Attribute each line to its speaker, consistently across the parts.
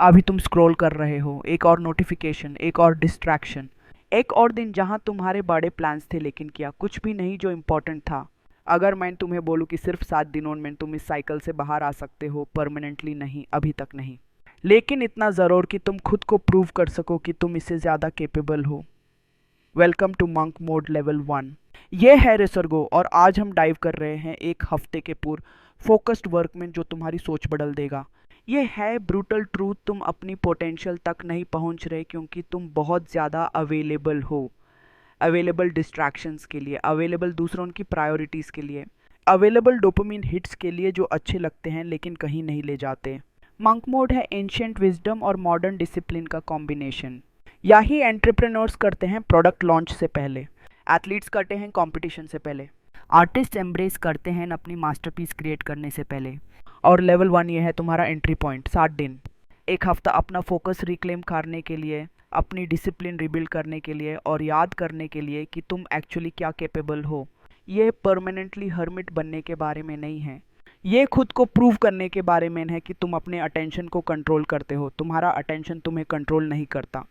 Speaker 1: अभी तुम स्क्रॉल कर रहे हो, एक और नोटिफिकेशन, एक और डिस्ट्रैक्शन, एक और दिन जहां तुम्हारे बड़े प्लान्स थे लेकिन किया कुछ भी नहीं जो इम्पोर्टेंट था। अगर मैं तुम्हें बोलूँ कि सिर्फ 7 दिनों में तुम इस साइकिल से बाहर आ सकते हो, परमानेंटली नहीं, अभी तक नहीं, लेकिन इतना ज़रूर कि तुम खुद को प्रूव कर सको कि तुम इससे ज़्यादा केपेबल हो। Welcome to monk mode level 1। ये है रिसर्गो और आज हम डाइव कर रहे हैं एक हफ्ते के पूर्व फोकस्ड वर्क में जो तुम्हारी सोच बदल देगा। ये है ब्रूटल ट्रूथ, तुम अपनी पोटेंशियल तक नहीं पहुंच रहे क्योंकि तुम बहुत ज़्यादा अवेलेबल हो। अवेलेबल डिस्ट्रैक्शंस के लिए, अवेलेबल दूसरों की प्रायोरिटीज़ के लिए, अवेलेबल डोपामिन हिट्स के लिए जो अच्छे लगते हैं लेकिन कहीं नहीं ले जाते। मंक मोड है एंशियंट विजडम और मॉडर्न डिसिप्लिन का कॉम्बिनेशन। यही एंटरप्रेन्योर्स करते हैं प्रोडक्ट लॉन्च से पहले, एथलीट्स करते हैं कंपटीशन से पहले, आर्टिस्ट एम्ब्रेस करते हैं अपनी मास्टरपीस क्रिएट करने से पहले। और लेवल 1 ये है तुम्हारा एंट्री पॉइंट, 7 दिन, एक हफ्ता अपना फोकस रिक्लेम करने के लिए, अपनी डिसिप्लिन रिबिल्ड करने के लिए और याद करने के लिए कि तुम एक्चुअली क्या कैपेबल हो। ये परमानेंटली हर्मिट बनने के बारे में नहीं है, ये खुद को प्रूव करने के बारे में है कि तुम अपने अटेंशन को कंट्रोल करते हो, तुम्हारा अटेंशन तुम्हें कंट्रोल नहीं करता।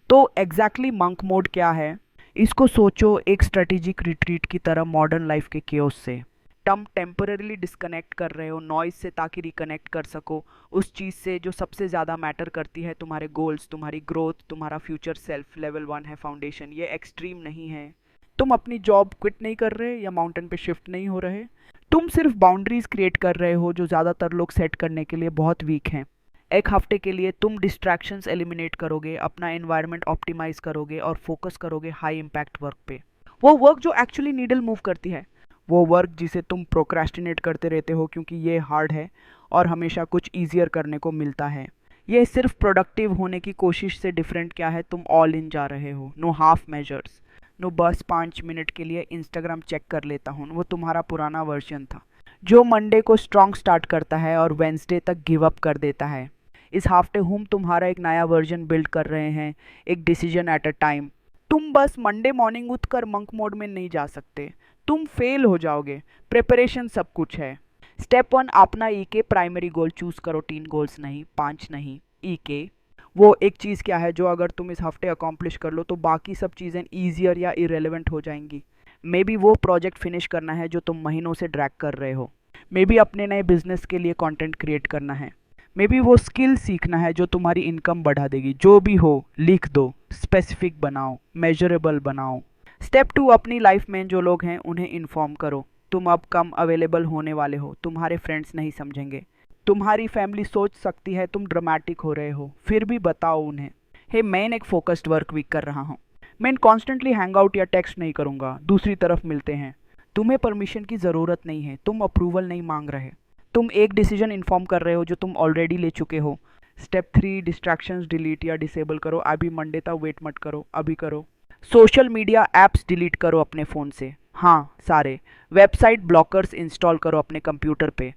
Speaker 1: तो एग्जैक्टली मंक मोड क्या है, इसको सोचो एक स्ट्रेटेजिक रिट्रीट की तरह मॉडर्न लाइफ के केओस से। तुम टेम्पररीली डिस्कनेक्ट कर रहे हो नॉइज से ताकि रिकनेक्ट कर सको उस चीज़ से जो सबसे ज़्यादा मैटर करती है, तुम्हारे गोल्स, तुम्हारी ग्रोथ, तुम्हारा फ्यूचर सेल्फ। लेवल 1 है फाउंडेशन, ये एक्सट्रीम नहीं है। तुम अपनी जॉब क्विट नहीं कर रहे या माउंटेन पे शिफ्ट नहीं हो रहे, तुम सिर्फ बाउंड्रीज क्रिएट कर रहे हो जो ज़्यादातर लोग सेट करने के लिए बहुत वीक हैं। एक हफ्ते के लिए तुम डिस्ट्रैक्शंस एलिमिनेट करोगे, अपना एनवायरनमेंट ऑप्टिमाइज करोगे और फोकस करोगे हाई इम्पैक्ट वर्क पे। वो वर्क जो एक्चुअली नीडल मूव करती है, वो वर्क जिसे तुम प्रोक्रेस्टिनेट करते रहते हो क्योंकि ये हार्ड है और हमेशा कुछ ईजियर करने को मिलता है। ये सिर्फ प्रोडक्टिव होने की कोशिश से डिफरेंट क्या है, तुम ऑल इन जा रहे हो। नो हाफ मेजर्स, नो बस 5 मिनट के लिए इंस्टाग्राम चेक कर लेता हूँ, वो तुम्हारा पुराना वर्जन था जो मंडे को स्ट्रॉन्ग स्टार्ट करता है और वेंसडे तक गिव अप कर देता है। इस हफ्ते हम तुम्हारा एक नया वर्जन बिल्ड कर रहे हैं, एक डिसीजन एट अ टाइम। तुम बस मंडे मॉर्निंग उठकर मंक मोड में नहीं जा सकते, तुम फेल हो जाओगे। प्रिपरेशन सब कुछ है। स्टेप 1, अपना ई के प्राइमरी गोल चूज करो, 3 गोल्स नहीं, 5 नहीं, ई के। वो एक चीज़ क्या है जो अगर तुम इस हफ्ते अकॉम्प्लिश कर लो तो बाकी सब चीज़ें ईजियर या इरेलीवेंट हो जाएंगी। मे बी वो प्रोजेक्ट फिनिश करना है जो तुम महीनों से ड्रैग कर रहे हो, मे बी अपने नए बिजनेस के लिए कंटेंट क्रिएट करना है, मे बी वो स्किल सीखना है जो तुम्हारी इनकम बढ़ा देगी। जो भी हो लिख दो, स्पेसिफिक बनाओ, मेजरेबल बनाओ। स्टेप 2, अपनी लाइफ में जो लोग हैं उन्हें इन्फॉर्म करो, तुम अब कम अवेलेबल होने वाले हो। तुम्हारे फ्रेंड्स नहीं समझेंगे, तुम्हारी फैमिली सोच सकती है तुम ड्रामेटिक हो रहे हो, फिर भी बताओ उन्हें, हे मैं एक फोकस्ड वर्क वीक कर रहा हूँ, मैं कॉन्स्टेंटली हैंग आउट या टेक्स्ट नहीं करूँगा, दूसरी तरफ मिलते हैं। तुम्हें परमिशन की ज़रूरत नहीं है, तुम अप्रूवल नहीं मांग रहे, तुम एक डिसीजन इन्फॉर्म कर रहे हो जो तुम ऑलरेडी ले चुके हो। स्टेप 3, डिस्ट्रैक्शंस डिलीट या डिसेबल करो। अभी मंडे तक वेट मत करो, अभी करो। सोशल मीडिया ऐप्स डिलीट करो अपने फ़ोन से, हाँ सारे। वेबसाइट ब्लॉकर्स इंस्टॉल करो अपने कंप्यूटर पे।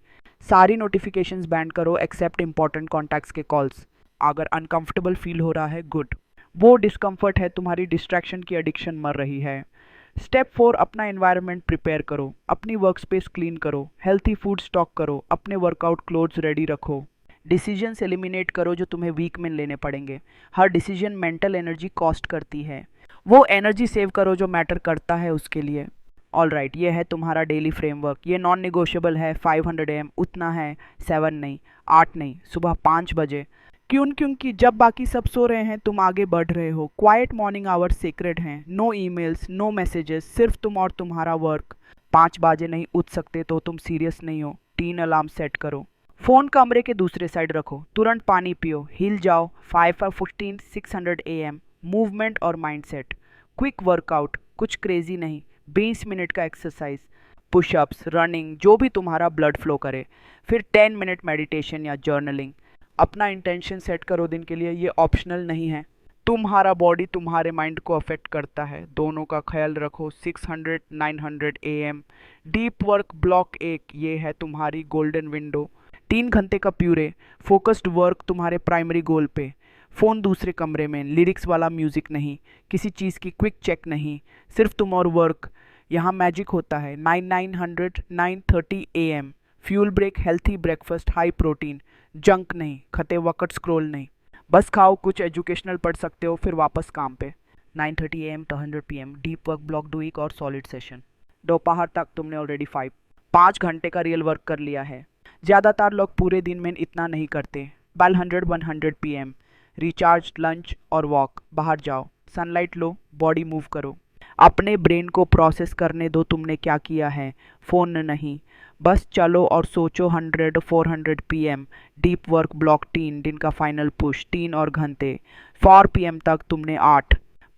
Speaker 1: सारी नोटिफिकेशंस बैंड करो एक्सेप्ट इंपॉर्टेंट कॉन्टैक्ट्स के कॉल्स। अगर अनकंफर्टेबल फील हो रहा है, गुड, वो डिस्कम्फर्ट है, तुम्हारी डिस्ट्रैक्शन की एडिक्शन मर रही है। स्टेप 4, अपना एनवायरनमेंट प्रिपेयर करो, अपनी वर्क स्पेस क्लीन करो, हेल्थी फूड स्टॉक करो, अपने वर्कआउट क्लोथ्स रेडी रखो। डिसीजंस एलिमिनेट करो जो तुम्हें वीक में लेने पड़ेंगे। हर डिसीजन मेंटल एनर्जी कॉस्ट करती है, वो एनर्जी सेव करो जो मैटर करता है उसके लिए। ऑल राइट, ये है तुम्हारा डेली फ्रेमवर्क। ये नॉन निगोशियबल है। 500 AM उतना है, 7 नहीं, 8 नहीं, सुबह 5 बजे। क्योंकि जब बाकी सब सो रहे हैं तुम आगे बढ़ रहे हो। क्वाइट मॉर्निंग आवर्स सीक्रेट हैं, नो ईमेल्स, नो मैसेजेस, सिर्फ तुम और तुम्हारा वर्क। 5 बजे नहीं उठ सकते तो तुम सीरियस नहीं हो, 3 अलार्म सेट करो। फ़ोन कमरे के दूसरे साइड रखो, तुरंत पानी पियो, हिल जाओ। 5:15 600 AM, मूवमेंट और माइंडसेट। क्विक वर्कआउट, कुछ क्रेजी नहीं, 20 मिनट का एक्सरसाइज, पुशअप्स, रनिंग, जो भी तुम्हारा ब्लड फ्लो करे। फिर 10 मिनट मेडिटेशन या जर्नलिंग। अपना इंटेंशन सेट करो दिन के लिए, ये ऑप्शनल नहीं है। तुम्हारा बॉडी तुम्हारे माइंड को अफेक्ट करता है, दोनों का ख्याल रखो। 600 900 AM, डीप वर्क ब्लॉक 1, ये है तुम्हारी गोल्डन विंडो। 3 घंटे का प्यूरे, फोकस्ड वर्क तुम्हारे प्राइमरी गोल पे। फ़ोन दूसरे कमरे में, लिरिक्स वाला म्यूज़िक नहीं, किसी चीज़ की क्विक चेक नहीं, सिर्फ तुम और वर्क। यहाँ मैजिक होता है। 900 9:30 AM, fuel break, healthy breakfast, high protein, junk नहीं, खते वक्त स्क्रोल नहीं। बस खाओ, कुछ एजुकेशनल पढ़ सकते हो, फिर वापस काम पे। 9:30 AM to 100 PM deep work block 2 week और सॉलिड सेशन। दोपहर तक तुमने ऑलरेडी 5 घंटे का रियल वर्क कर लिया है। ज़्यादातर लोग पूरे दिन में इतना नहीं करते। 12:100 PM रिचार्ज, लंच और वॉक। बाहर जाओ, सनलाइट लो, बॉडी मूव करो, अपने ब्रेन को प्रोसेस करने दो तुमने क्या किया है। फ़ोन नहीं, बस चलो और सोचो। 400 PM डीप वर्क ब्लॉक 3 दिन का फाइनल पुश 3 और घंटे। 4 PM तक तुमने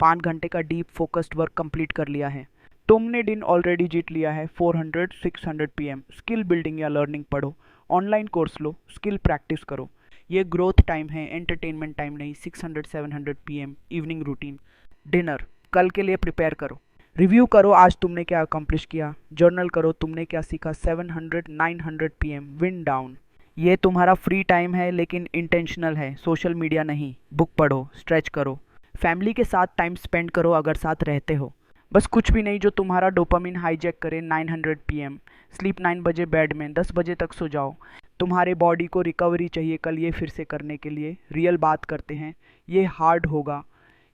Speaker 1: 5 घंटे का डीप फोकस्ड वर्क कंप्लीट कर लिया है। तुमने दिन ऑलरेडी जीत लिया है। 600 PM स्किल बिल्डिंग या लर्निंग पढ़ो, ऑनलाइन कोर्स लो, स्किल प्रैक्टिस करो। ये ग्रोथ टाइम है, एंटरटेनमेंट टाइम नहीं। 600 PM इवनिंग रूटीन। डिनर, कल के लिए प्रिपेयर करो, रिव्यू करो आज तुमने क्या अकम्प्लिश किया, जर्नल करो तुमने क्या सीखा। 700 PM विंड डाउन। ये तुम्हारा फ्री टाइम है लेकिन इंटेंशनल है, सोशल मीडिया नहीं। बुक पढ़ो, स्ट्रेच करो, फैमिली के साथ टाइम स्पेंड करो अगर साथ रहते हो। बस कुछ भी नहीं जो तुम्हारा डोपामिन हाईजैक करे। 900 PM स्लीप 9 बजे बेड में, 10 बजे तक सो जाओ। तुम्हारे बॉडी को रिकवरी चाहिए कल ये फिर से करने के लिए। रियल बात करते हैं, ये हार्ड होगा,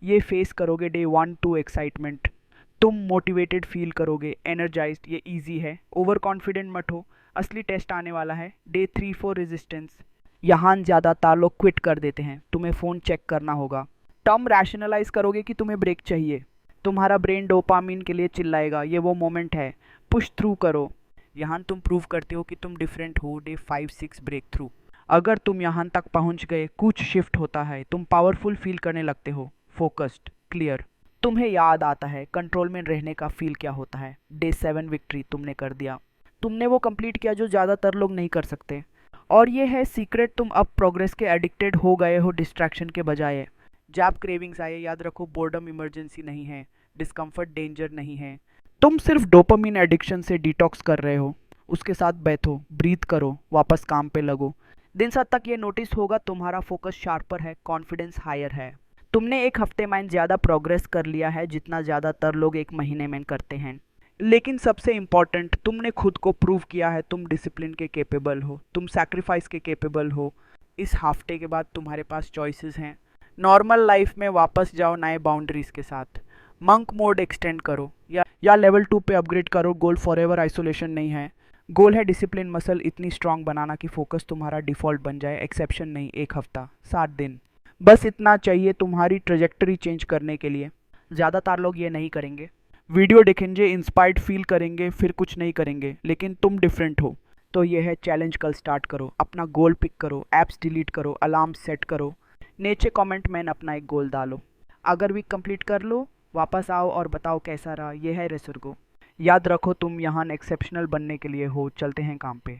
Speaker 1: ये फेस करोगे। डे 1-2 एक्साइटमेंट, तुम मोटिवेटेड फील करोगे, एनर्जाइज्ड। ये इजी है, ओवर कॉन्फिडेंट मत हो, असली टेस्ट आने वाला है। Day 3-4 resistance. यहाँ ज़्यादातर लोग क्विट कर देते हैं, तुम्हें फ़ोन चेक करना होगा। टर्म रैशनलाइज करोगे कि तुम्हें ब्रेक चाहिए, तुम्हारा ब्रेन डोपामिन के लिए चिल्लाएगा, ये वो मोमेंट है, पुश थ्रू करो। यहाँ तुम प्रूव करते हो कि तुम डिफरेंट हो। Day 5-6 breakthrough. अगर तुम यहाँ तक पहुँच गए, कुछ शिफ्ट होता है, तुम पावरफुल फील करने लगते हो, फोकस्ड, क्लियर। तुम्हें याद आता है कंट्रोल में रहने का फील क्या होता है। डे 7 विक्ट्री तुमने कर दिया, तुमने वो कंप्लीट किया जो ज़्यादातर लोग नहीं कर सकते। और ये है सीक्रेट, तुम अब प्रोग्रेस के एडिक्टेड हो गए हो डिस्ट्रैक्शन के बजाय। जब क्रेविंग्स आए याद रखो, बोर्डम इमरजेंसी नहीं है, डिस्कम्फर्ट डेंजर नहीं है। तुम सिर्फ डोपामिन एडिक्शन से डिटॉक्स कर रहे हो। उसके साथ बैठो, ब्रीथ करो, वापस काम पे लगो। दिन सात तक ये नोटिस होगा तुम्हारा फोकस शार्पर है, कॉन्फिडेंस हायर है। तुमने एक हफ्ते में ज़्यादा प्रोग्रेस कर लिया है जितना ज़्यादातर लोग एक महीने में करते हैं। लेकिन सबसे इम्पॉर्टेंट, तुमने खुद को प्रूव किया है तुम डिसिप्लिन के केपेबल हो, तुम सैक्रिफाइस के केपेबल हो। इस हफ्ते के बाद तुम्हारे पास चॉइसेस हैं। नॉर्मल लाइफ में वापस जाओ नए बाउंड्रीज के साथ। मंक मोड एक्सटेंड करो या लेवल 2 पे अपग्रेड करो। गोल फॉरएवर आइसोलेशन नहीं है, गोल है डिसिप्लिन मसल इतनी स्ट्रांग बनाना कि फोकस तुम्हारा डिफ़ॉल्ट बन जाए। एक्सेप्शन नहीं, 1 हफ्ता, 7 दिन, बस इतना चाहिए तुम्हारी ट्रेजेक्टरी चेंज करने के लिए। ज़्यादातर लोग ये नहीं करेंगे, वीडियो देखेंगे, इंस्पायर्ड फील करेंगे, फिर कुछ नहीं करेंगे। लेकिन तुम डिफरेंट हो, तो ये है चैलेंज। कल स्टार्ट करो, अपना गोल पिक करो, ऐप्स डिलीट करो, अलार्म सेट करो, नीचे कमेंट में अपना एक गोल डालो। अगर वीक कंप्लीट कर लो, वापस आओ और बताओ कैसा रहा। ये है रेसुर्गो। याद रखो तुम यहाँ एक्सेप्शनल बनने के लिए हो। चलते हैं काम पे।